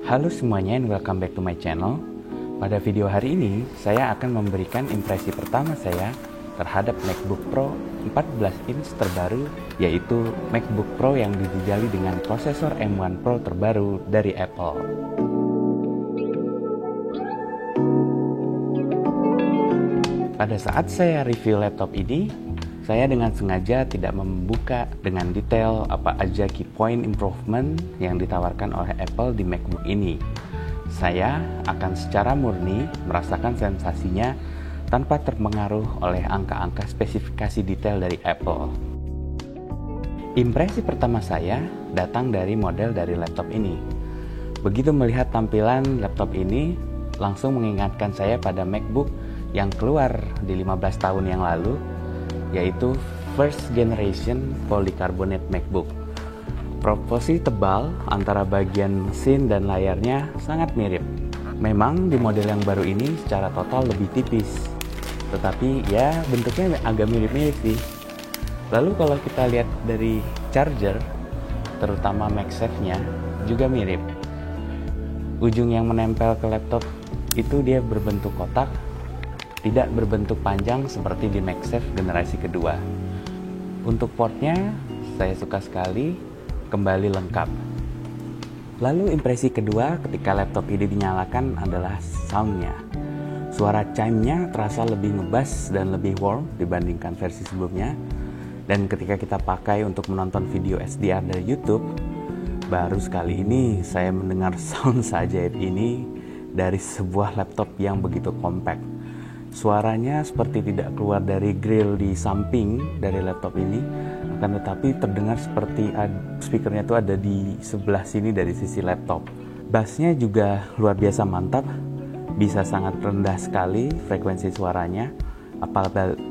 Halo semuanya and welcome back to my channel. Pada video hari ini, saya akan memberikan impresi pertama saya terhadap MacBook Pro 14 inch terbaru, yaitu MacBook Pro yang dijajali dengan prosesor M1 Pro terbaru dari Apple. Pada saat saya review laptop ini, saya dengan sengaja tidak membuka dengan detail apa aja key point improvement yang ditawarkan oleh Apple di MacBook ini. Saya akan secara murni merasakan sensasinya tanpa terpengaruh oleh angka-angka spesifikasi detail dari Apple. Impresi pertama saya datang dari model dari laptop ini. Begitu melihat tampilan laptop ini, langsung mengingatkan saya pada MacBook yang keluar di 15 tahun yang lalu, yaitu first generation polycarbonate MacBook. Proporsi tebal antara bagian mesin dan layarnya sangat mirip. Memang di model yang baru ini secara total lebih tipis, tetapi ya bentuknya agak mirip-mirip sih. Lalu kalau kita lihat dari charger, terutama MagSafe-nya juga mirip. Ujung yang menempel ke laptop itu dia berbentuk kotak, tidak berbentuk panjang seperti di MagSafe generasi kedua. Untuk portnya, saya suka sekali, kembali lengkap. Lalu impresi kedua ketika laptop ini dinyalakan adalah soundnya. Suara chime-nya terasa lebih ngebas dan lebih warm dibandingkan versi sebelumnya. Dan ketika kita pakai untuk menonton video SDR dari YouTube, baru sekali ini saya mendengar sound seajaib ini dari sebuah laptop yang begitu compact. Suaranya seperti tidak keluar dari grill di samping dari laptop ini, akan tetapi terdengar seperti speakernya itu ada di sebelah sini dari sisi laptop. Bassnya juga luar biasa mantap, bisa sangat rendah sekali frekuensi suaranya,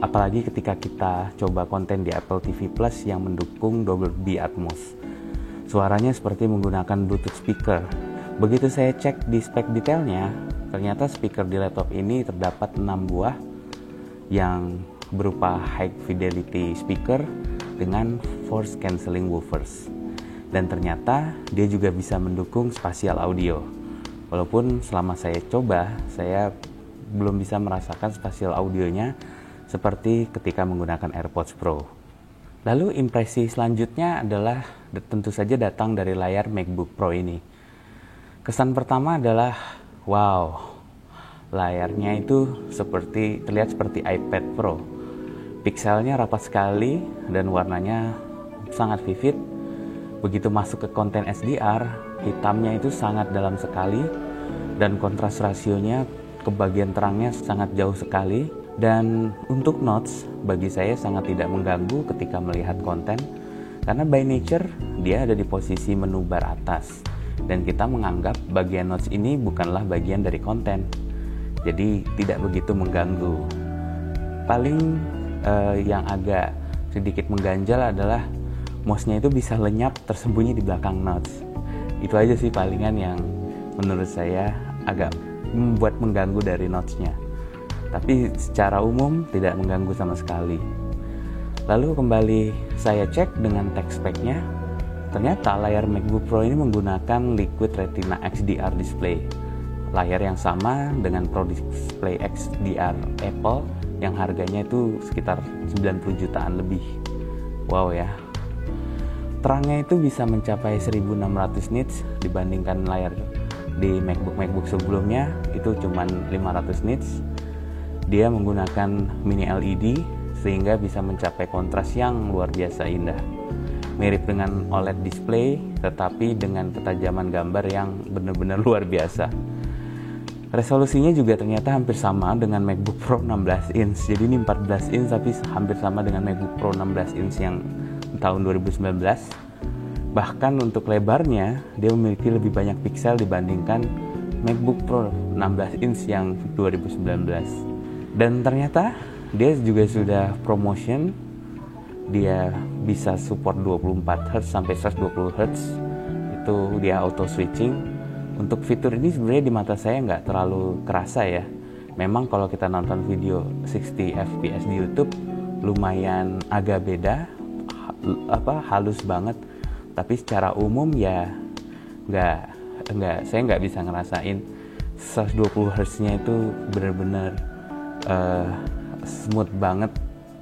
apalagi ketika kita coba konten di Apple TV Plus yang mendukung Dolby Atmos. Suaranya seperti menggunakan Bluetooth speaker. Begitu saya cek di spek detailnya, ternyata speaker di laptop ini terdapat 6 buah yang berupa high fidelity speaker dengan force cancelling woofers. Dan ternyata dia juga bisa mendukung spatial audio. Walaupun selama saya coba, saya belum bisa merasakan spatial audionya seperti ketika menggunakan AirPods Pro. Lalu impresi selanjutnya adalah tentu saja datang dari layar MacBook Pro ini. Kesan pertama adalah wow, layarnya itu terlihat seperti iPad Pro. Pixelnya rapat sekali dan warnanya sangat vivid. Begitu masuk ke konten SDR, hitamnya itu sangat dalam sekali dan kontras rasionya ke bagian terangnya sangat jauh sekali. Dan untuk notes, bagi saya sangat tidak mengganggu ketika melihat konten, karena by nature dia ada di posisi menu bar atas. Dan kita menganggap bagian notes ini bukanlah bagian dari konten, jadi tidak begitu mengganggu. Paling yang agak sedikit mengganjal adalah mouse-nya itu bisa lenyap tersembunyi di belakang notes. Itu aja sih palingan yang menurut saya agak membuat mengganggu dari notes-nya, tapi secara umum tidak mengganggu sama sekali. Lalu kembali saya cek dengan text spec-nya. Ternyata layar MacBook Pro ini menggunakan Liquid Retina XDR display. Layar yang sama dengan Pro Display XDR Apple yang harganya itu sekitar 90 jutaan lebih. Wow ya. Terangnya itu bisa mencapai 1600 nits dibandingkan layar di MacBook sebelumnya itu cuma 500 nits. Dia menggunakan mini LED sehingga bisa mencapai kontras yang luar biasa indah. Mirip dengan OLED display, tetapi dengan ketajaman gambar yang benar-benar luar biasa. Resolusinya juga ternyata hampir sama dengan MacBook Pro 16 inch. Jadi ini 14 inch tapi hampir sama dengan MacBook Pro 16 inch yang tahun 2019. Bahkan untuk lebarnya, dia memiliki lebih banyak pixel dibandingkan MacBook Pro 16 inch yang 2019. Dan ternyata dia juga sudah promotion. Dia bisa support 24 Hz sampai 120 Hz. Itu dia auto switching. Untuk fitur ini sebenarnya di mata saya nggak terlalu kerasa ya. Memang kalau kita nonton video 60 fps di YouTube lumayan agak beda, halus banget. Tapi secara umum ya nggak saya nggak bisa ngerasain 120 Hz-nya itu benar-benar smooth banget.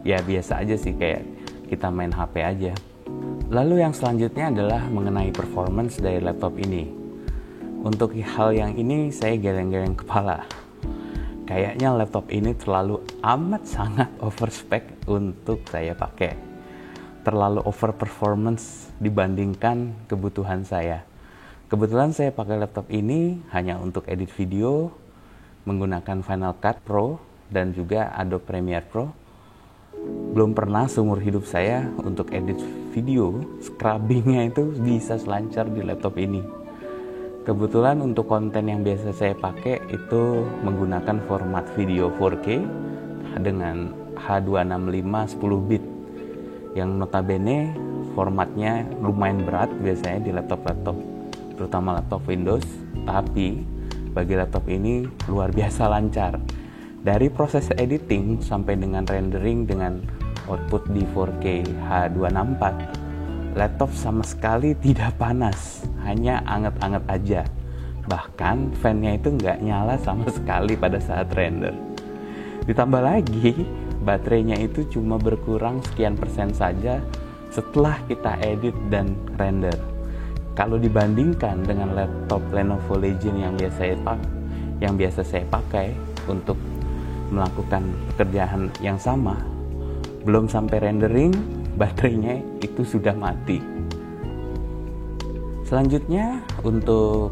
Ya biasa aja sih, kayak kita main HP aja. Lalu yang selanjutnya adalah mengenai performance dari laptop ini. Untuk hal yang ini saya geleng-geleng kepala. Kayaknya laptop ini terlalu amat sangat overspec untuk saya pakai. Terlalu over performance dibandingkan kebutuhan saya. Kebetulan saya pakai laptop ini hanya untuk edit video menggunakan Final Cut Pro dan juga Adobe Premiere Pro. Belum pernah seumur hidup saya untuk edit video, scrubbingnya itu bisa selancar di laptop ini. Kebetulan untuk konten yang biasa saya pakai itu menggunakan format video 4K dengan H265 10 bit. Yang notabene formatnya lumayan berat biasanya di laptop-laptop, terutama laptop Windows, tapi bagi laptop ini luar biasa lancar. Dari proses editing sampai dengan rendering dengan output di 4K H264, laptop sama sekali tidak panas, hanya anget-anget aja. Bahkan fan-nya itu nggak nyala sama sekali pada saat render. Ditambah lagi, baterainya itu cuma berkurang sekian persen saja setelah kita edit dan render. Kalau dibandingkan dengan laptop Lenovo Legion yang biasa saya pakai untuk melakukan pekerjaan yang sama, belum sampai rendering, baterainya itu sudah mati. Selanjutnya untuk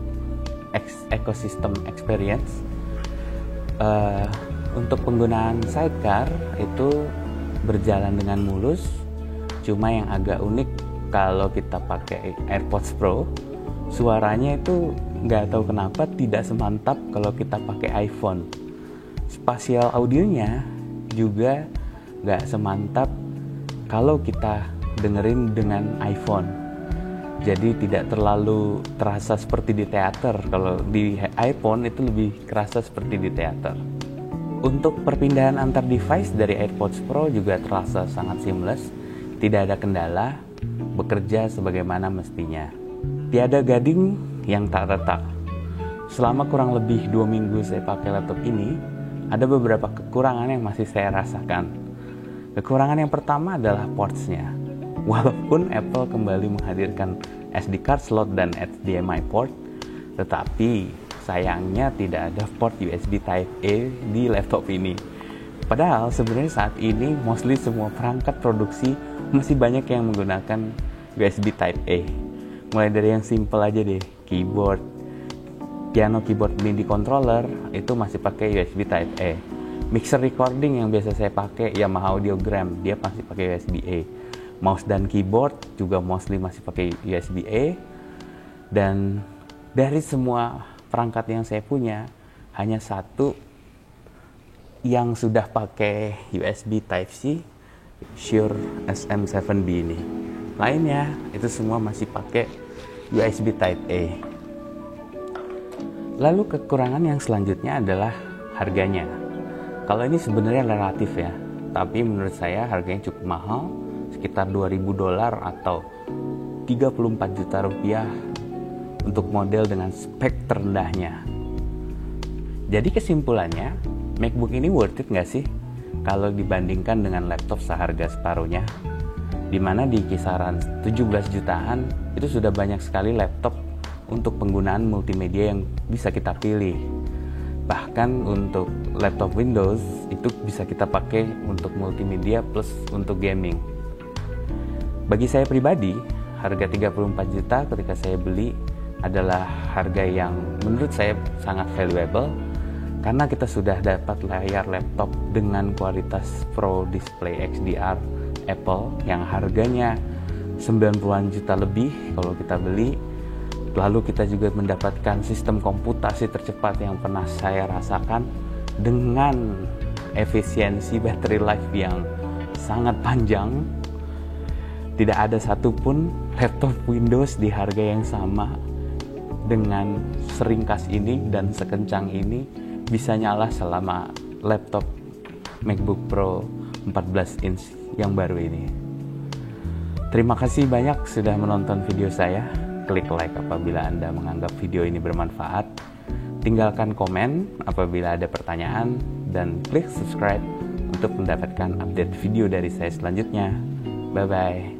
ecosystem experience, untuk penggunaan sidecar itu berjalan dengan mulus. Cuma yang agak unik, kalau kita pakai AirPods Pro, suaranya itu nggak tahu kenapa tidak semantap kalau kita pakai iPhone. Spasial audionya juga nggak semantap kalau kita dengerin dengan iPhone. Jadi tidak terlalu terasa seperti di teater. Kalau di iPhone itu lebih kerasa seperti di teater. Untuk perpindahan antar device dari AirPods Pro juga terasa sangat seamless. Tidak ada kendala, bekerja sebagaimana mestinya. Tiada gading yang tak retak. Selama kurang lebih 2 minggu saya pakai laptop ini, ada beberapa kekurangan yang masih saya rasakan. Kekurangan yang pertama adalah ports-nya. Walaupun Apple kembali menghadirkan SD card slot dan HDMI port, tetapi sayangnya tidak ada port USB Type-A di laptop ini. Padahal sebenarnya saat ini mostly semua perangkat produksi masih banyak yang menggunakan USB Type-A. Mulai dari yang simple aja deh, keyboard, piano keyboard MIDI controller itu masih pakai USB Type-A. Mixer recording yang biasa saya pakai Yamaha Audiogram, dia masih pakai USB-A. Mouse dan keyboard juga mostly masih pakai USB-A. Dan dari semua perangkat yang saya punya, hanya satu yang sudah pakai USB Type-C, Shure SM7B ini. Lainnya itu semua masih pakai USB Type-A. Lalu kekurangan yang selanjutnya adalah harganya. Kalau ini sebenarnya relatif ya, tapi menurut saya harganya cukup mahal, sekitar $2.000 atau 34 juta rupiah untuk model dengan spek terendahnya. Jadi kesimpulannya, MacBook ini worth it nggak sih kalau dibandingkan dengan laptop seharga separuhnya? Dimana di kisaran 17 jutaan itu sudah banyak sekali laptop untuk penggunaan multimedia yang bisa kita pilih. Bahkan untuk laptop Windows itu bisa kita pakai untuk multimedia plus untuk gaming. Bagi saya pribadi, harga 34 juta ketika saya beli adalah harga yang menurut saya sangat valuable, karena kita sudah dapat layar laptop dengan kualitas Pro Display XDR Apple yang harganya 90-an juta lebih kalau kita beli. Lalu kita juga mendapatkan sistem komputasi tercepat yang pernah saya rasakan dengan efisiensi battery life yang sangat panjang. Tidak ada satupun laptop Windows di harga yang sama dengan seringkas ini dan sekencang ini bisa nyala selama laptop MacBook Pro 14 inch yang baru ini. Terima kasih banyak sudah menonton video saya. klik like apabila Anda menganggap video ini bermanfaat, tinggalkan komen apabila ada pertanyaan, dan klik subscribe untuk mendapatkan update video dari saya selanjutnya. Bye-bye.